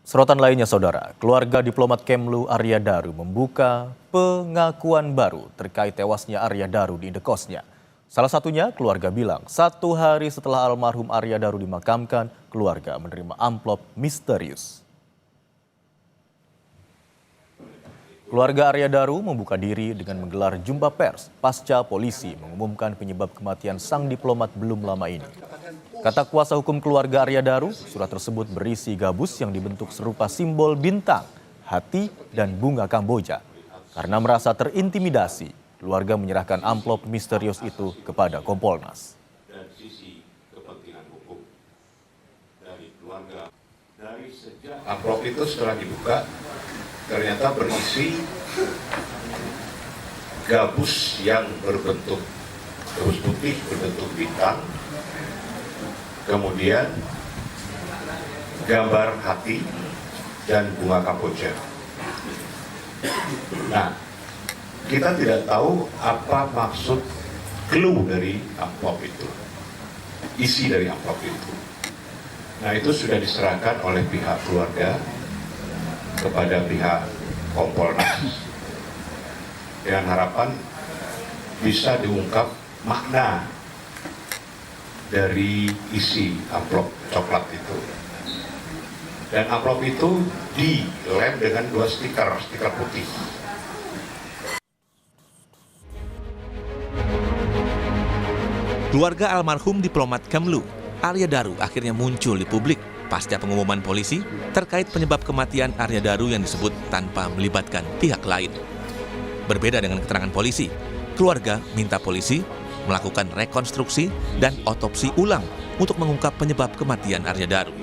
Sorotan lainnya, saudara, keluarga diplomat Kemlu Arya Daru membuka pengakuan baru terkait tewasnya Arya Daru di indekosnya. Salah satunya, keluarga bilang 1 hari setelah almarhum Arya Daru dimakamkan, keluarga menerima amplop misterius. Keluarga Arya Daru membuka diri dengan menggelar jumpa pers pasca polisi mengumumkan penyebab kematian sang diplomat belum lama ini. Kata kuasa hukum keluarga Arya Daru, surat tersebut berisi gabus yang dibentuk serupa simbol bintang, hati, dan bunga Kamboja. Karena merasa terintimidasi, keluarga menyerahkan amplop misterius itu kepada Kompolnas. Dan sisi kepentingan hukum dari keluarga, dari sejak amplop itu setelah dibuka, ternyata berisi gabus yang berbentuk gabus putih berbentuk bintang, kemudian gambar hati dan bunga Kamboja. Nah, kita tidak tahu apa maksud clue dari amplop itu, isi dari amplop itu. Nah, itu sudah diserahkan oleh pihak keluarga kepada pihak Kompolnas dengan harapan bisa diungkap makna dari isi amplop coklat itu. Dan amplop itu dilem dengan 2 stiker putih. Keluarga almarhum diplomat Kemlu Arya Daru akhirnya muncul di publik pasca pengumuman polisi terkait penyebab kematian Arya Daru yang disebut tanpa melibatkan pihak lain. Berbeda dengan keterangan polisi, keluarga minta polisi melakukan rekonstruksi dan otopsi ulang untuk mengungkap penyebab kematian Arya Daru.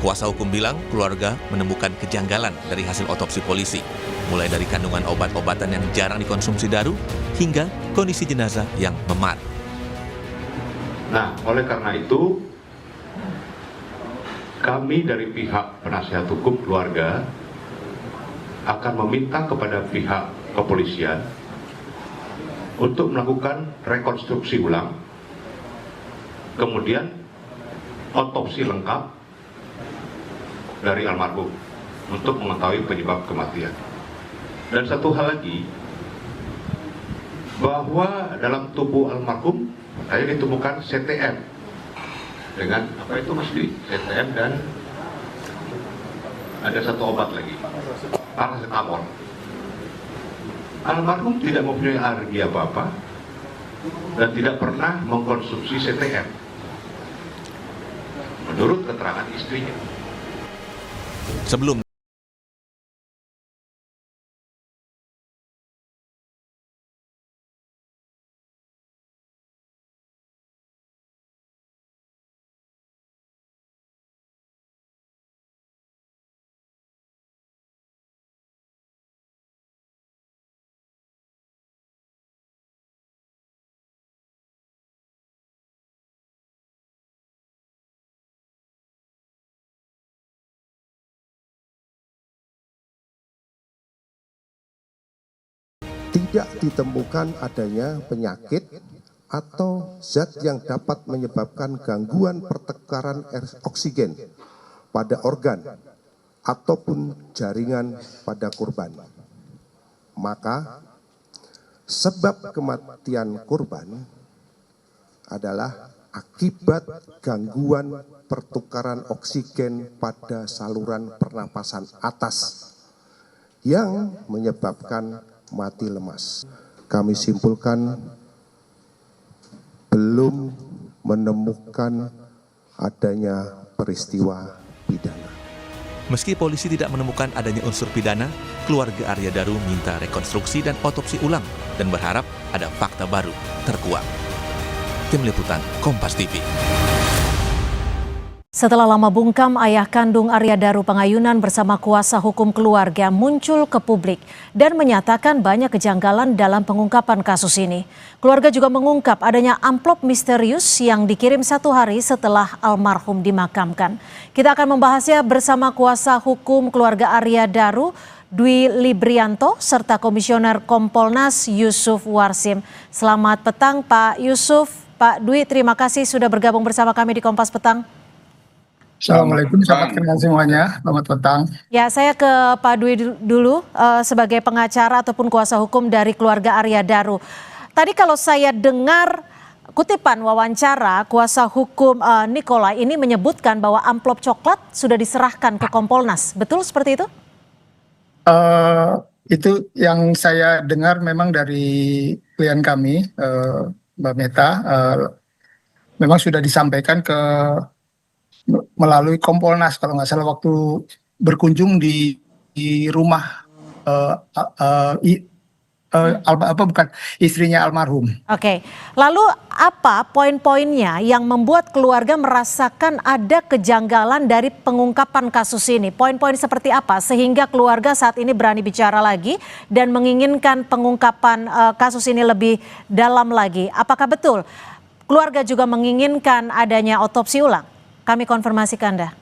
Kuasa hukum bilang keluarga menemukan kejanggalan dari hasil otopsi polisi, mulai dari kandungan obat-obatan yang jarang dikonsumsi Daru hingga kondisi jenazah yang memar. Nah, oleh karena itu, kami dari pihak penasihat hukum keluarga akan meminta kepada pihak kepolisian untuk melakukan rekonstruksi ulang, kemudian otopsi lengkap dari almarhum untuk mengetahui penyebab kematian. Dan satu hal lagi, bahwa dalam tubuh almarhum saya ditemukan CTM dengan apa itu Mas Dwi? CTM dan ada satu obat lagi, paracetamol. Almarhum tidak mempunyai alergi apa-apa dan tidak pernah mengkonsumsi CTM menurut keterangan istrinya. Sebelum tidak ditemukan adanya penyakit atau zat yang dapat menyebabkan gangguan pertukaran oksigen pada organ ataupun jaringan pada korban. Maka sebab kematian korban adalah akibat gangguan pertukaran oksigen pada saluran pernapasan atas yang menyebabkan mati lemas. Kami simpulkan belum menemukan adanya peristiwa pidana. meski polisi tidak menemukan adanya unsur pidana, keluarga Arya Daru minta rekonstruksi dan otopsi ulang dan berharap ada fakta baru terkuak. Tim Liputan Kompas TV. Setelah lama bungkam, ayah kandung Arya Daru Pangayunan bersama kuasa hukum keluarga muncul ke publik dan menyatakan banyak kejanggalan dalam pengungkapan kasus ini. Keluarga juga mengungkap adanya amplop misterius yang dikirim 1 hari setelah almarhum dimakamkan. Kita akan membahasnya bersama kuasa hukum keluarga Arya Daru, Dwi Librianto, serta Komisioner Kompolnas Yusuf Warsim. Selamat petang Pak Yusuf. Pak Dwi, terima kasih sudah bergabung bersama kami di Kompas Petang. Assalamualaikum, selamat kenal semuanya. Selamat petang. Ya, saya ke Pak Dwi dulu sebagai pengacara ataupun kuasa hukum dari keluarga Arya Daru. Tadi kalau saya dengar kutipan wawancara kuasa hukum Nikola ini menyebutkan bahwa amplop coklat sudah diserahkan ke Kompolnas. Betul seperti itu? Itu yang saya dengar memang dari klien kami, Mbak Meta, memang sudah disampaikan melalui Kompolnas kalau nggak salah waktu berkunjung di rumah istrinya almarhum. Oke, lalu apa poin-poinnya yang membuat keluarga merasakan ada kejanggalan dari pengungkapan kasus ini? Poin-poin seperti apa sehingga keluarga saat ini berani bicara lagi dan menginginkan pengungkapan kasus ini lebih dalam lagi? Apakah betul keluarga juga menginginkan adanya otopsi ulang? Kami konfirmasi ke Anda.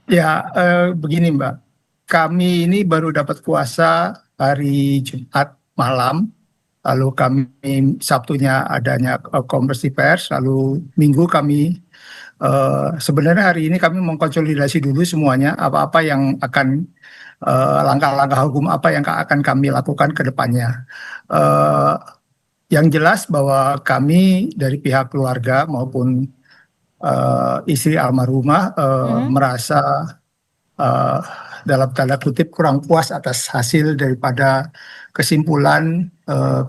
Ya, begini Mbak, kami ini baru dapat kuasa hari Jumat malam, lalu kami Sabtunya adanya konferensi pers, lalu Minggu kami sebenarnya hari ini kami mengkonsolidasi dulu semuanya apa-apa yang akan langkah-langkah hukum apa yang akan kami lakukan ke depannya. Yang jelas bahwa kami dari pihak keluarga maupun istri almarhumah merasa dalam tanda kutip kurang puas atas hasil daripada kesimpulan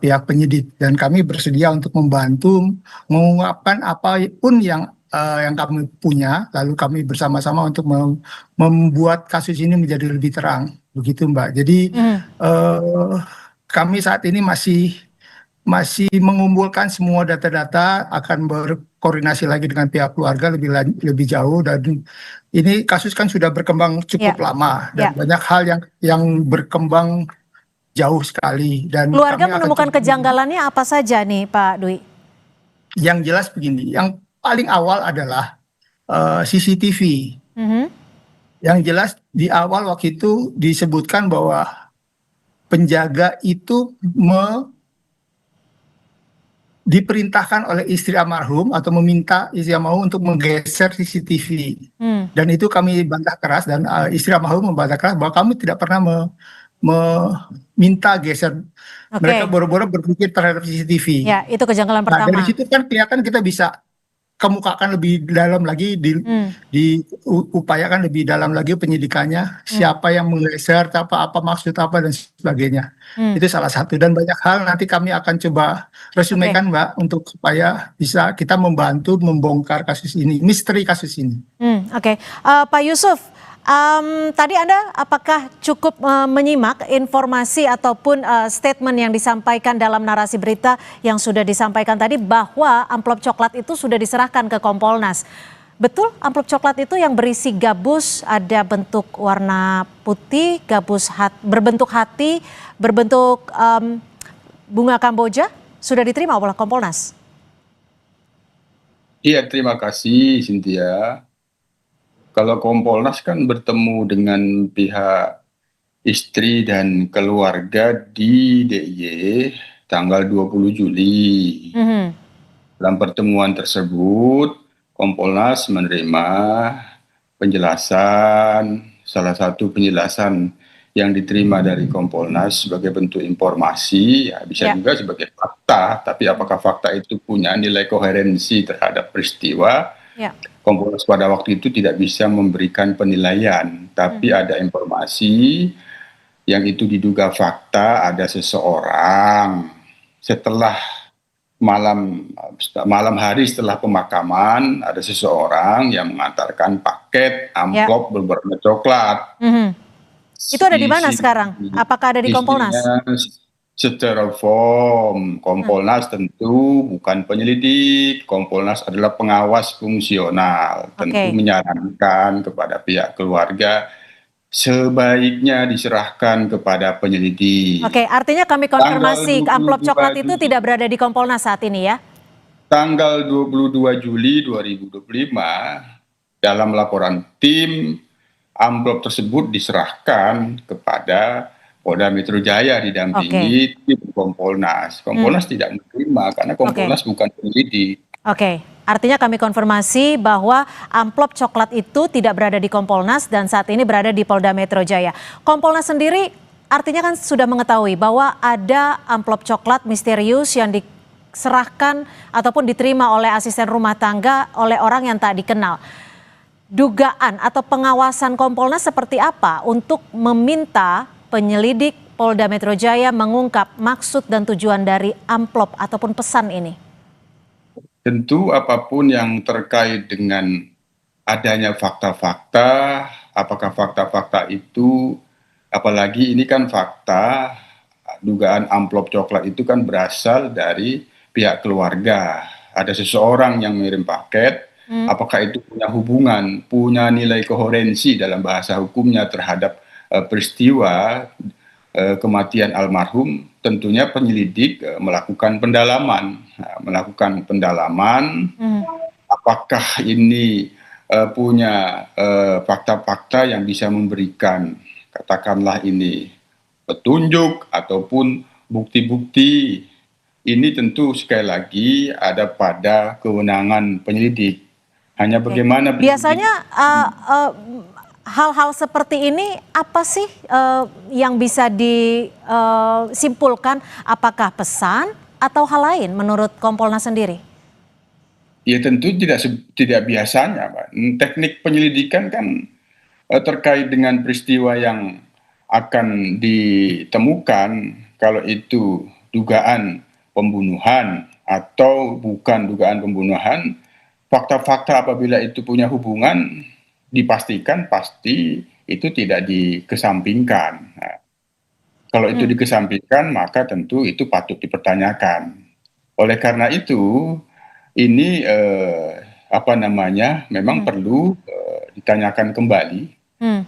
pihak penyidik, dan kami bersedia untuk membantu mengungkapkan apapun yang kami punya, lalu kami bersama-sama untuk membuat kasus ini menjadi lebih terang, begitu Mbak. Jadi kami saat ini masih mengumpulkan semua data-data, akan berkoordinasi lagi dengan pihak keluarga lebih jauh, dan ini kasus kan sudah berkembang cukup lama dan banyak hal yang berkembang jauh sekali, dan keluarga menemukan kejanggalannya apa saja nih Pak Dwi? Yang jelas begini, yang paling awal adalah CCTV. Yang jelas di awal waktu itu disebutkan bahwa penjaga itu diperintahkan oleh istri almarhum atau meminta istri almarhum untuk menggeser CCTV. Dan itu kami bantah keras, dan istri almarhum membantah keras bahwa kami tidak pernah meminta geser. Mereka boro-boro berpikir terhadap CCTV. Ya, itu kejanggalan pertama. Nah, dari situ kan kelihatan kita bisa kemukakan lebih dalam lagi, diupayakan lebih dalam lagi penyidikannya, siapa yang menggeser, apa maksud apa dan sebagainya. Itu salah satu, dan banyak hal nanti kami akan coba resumekan Mbak, untuk supaya bisa kita membantu membongkar kasus ini, misteri kasus ini. Pak Yusuf, tadi Anda apakah cukup menyimak informasi ataupun statement yang disampaikan dalam narasi berita yang sudah disampaikan tadi bahwa amplop coklat itu sudah diserahkan ke Kompolnas? Betul amplop coklat itu yang berisi gabus, ada bentuk warna putih, gabus berbentuk hati, berbentuk bunga Kamboja, sudah diterima oleh Kompolnas? Iya, terima kasih Cynthia. Kalau Kompolnas kan bertemu dengan pihak istri dan keluarga di DIY tanggal 20 Juli. Dalam pertemuan tersebut, Kompolnas menerima penjelasan, salah satu penjelasan yang diterima dari Kompolnas sebagai bentuk informasi, ya bisa juga sebagai fakta, tapi apakah fakta itu punya nilai koherensi terhadap peristiwa? Kompolnas pada waktu itu tidak bisa memberikan penilaian, tapi ada informasi yang itu diduga fakta, ada seseorang setelah malam hari setelah pemakaman, ada seseorang yang mengantarkan paket amplop berwarna coklat. Itu ada di mana sekarang? Apakah ada di Kompolnas? Styrofoam. Kompolnas tentu bukan penyelidik, Kompolnas adalah pengawas fungsional. Tentu menyarankan kepada pihak keluarga sebaiknya diserahkan kepada penyelidik. Artinya kami konfirmasi amplop coklat itu tidak berada di Kompolnas saat ini ya? Tanggal 22 Juli 2025 dalam laporan tim, amplop tersebut diserahkan kepada Polda Metro Jaya didampingi tim Kompolnas. Kompolnas tidak menerima karena Kompolnas bukan penyidik. Artinya kami konfirmasi bahwa amplop coklat itu tidak berada di Kompolnas dan saat ini berada di Polda Metro Jaya. Kompolnas sendiri artinya kan sudah mengetahui bahwa ada amplop coklat misterius yang diserahkan ataupun diterima oleh asisten rumah tangga oleh orang yang tak dikenal. Dugaan atau pengawasan Kompolnas seperti apa untuk meminta penyelidik Polda Metro Jaya mengungkap maksud dan tujuan dari amplop ataupun pesan ini? Tentu apapun yang terkait dengan adanya fakta-fakta, apakah fakta-fakta itu, apalagi ini kan fakta, dugaan amplop coklat itu kan berasal dari pihak keluarga. Ada seseorang yang mengirim paket, apakah itu punya hubungan, punya nilai koherensi dalam bahasa hukumnya terhadap peristiwa kematian almarhum, tentunya penyelidik melakukan pendalaman. Apakah ini punya fakta-fakta yang bisa memberikan, katakanlah ini, petunjuk ataupun bukti-bukti. Ini tentu sekali lagi ada pada kewenangan penyelidik. Hanya bagaimana biasanya hal-hal seperti ini apa sih yang bisa disimpulkan, apakah pesan atau hal lain menurut Kompolnas sendiri? Ya tentu tidak biasanya, Pak. Teknik penyelidikan kan terkait dengan peristiwa yang akan ditemukan, kalau itu dugaan pembunuhan atau bukan dugaan pembunuhan, fakta-fakta apabila itu punya hubungan dipastikan pasti itu tidak dikesampingkan. Nah, kalau itu dikesampingkan maka tentu itu patut dipertanyakan. Oleh karena itu ini memang perlu ditanyakan kembali,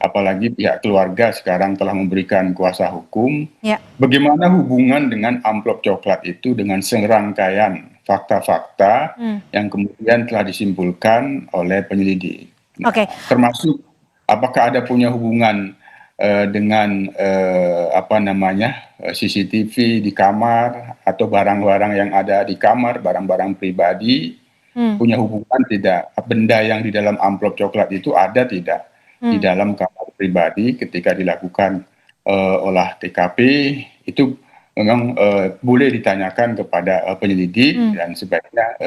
apalagi pihak keluarga sekarang telah memberikan kuasa hukum. Bagaimana hubungan dengan amplop coklat itu dengan serangkaian fakta-fakta yang kemudian telah disimpulkan oleh penyelidik. Nah, termasuk apakah ada punya hubungan dengan CCTV di kamar atau barang-barang yang ada di kamar, barang-barang pribadi, punya hubungan tidak, benda yang di dalam amplop coklat itu ada tidak di dalam kamar pribadi ketika dilakukan olah TKP, itu memang boleh ditanyakan kepada penyelidik dan sebaiknya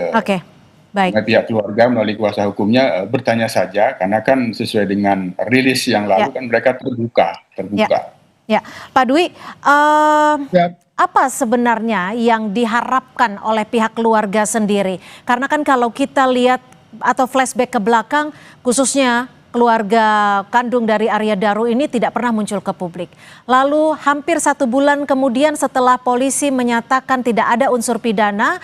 pihak keluarga melalui kuasa hukumnya bertanya saja, karena kan sesuai dengan rilis yang lalu kan mereka terbuka. Ya, Pak Dwi, apa sebenarnya yang diharapkan oleh pihak keluarga sendiri? Karena kan kalau kita lihat atau flashback ke belakang, khususnya keluarga kandung dari Arya Daru ini tidak pernah muncul ke publik. Lalu hampir 1 bulan kemudian setelah polisi menyatakan tidak ada unsur pidana,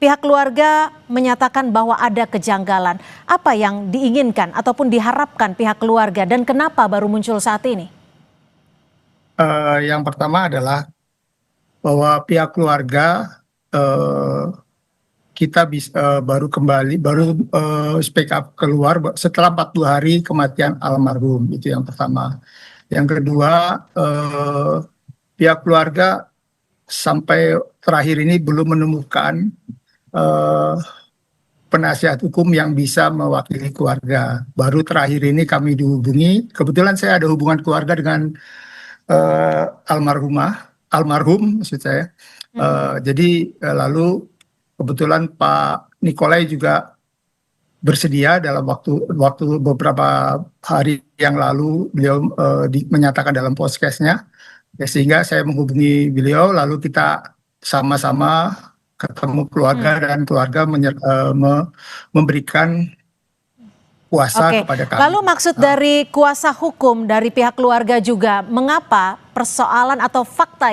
pihak keluarga menyatakan bahwa ada kejanggalan. Apa yang diinginkan ataupun diharapkan pihak keluarga dan kenapa baru muncul saat ini? Yang pertama adalah bahwa pihak keluarga kita baru speak up keluar setelah 40 hari kematian almarhum, itu yang pertama. Yang kedua, pihak keluarga sampai terakhir ini belum menemukan penasihat hukum yang bisa mewakili keluarga. Baru terakhir ini kami dihubungi, kebetulan saya ada hubungan keluarga dengan almarhum maksud saya. Jadi lalu kebetulan Pak Nikolai juga bersedia dalam waktu beberapa hari yang lalu beliau menyatakan dalam podcastnya, sehingga saya menghubungi beliau, lalu kita sama-sama ketemu keluarga dan keluarga memberikan kuasa kepada kami. Lalu maksud dari kuasa hukum dari pihak keluarga juga, mengapa persoalan atau fakta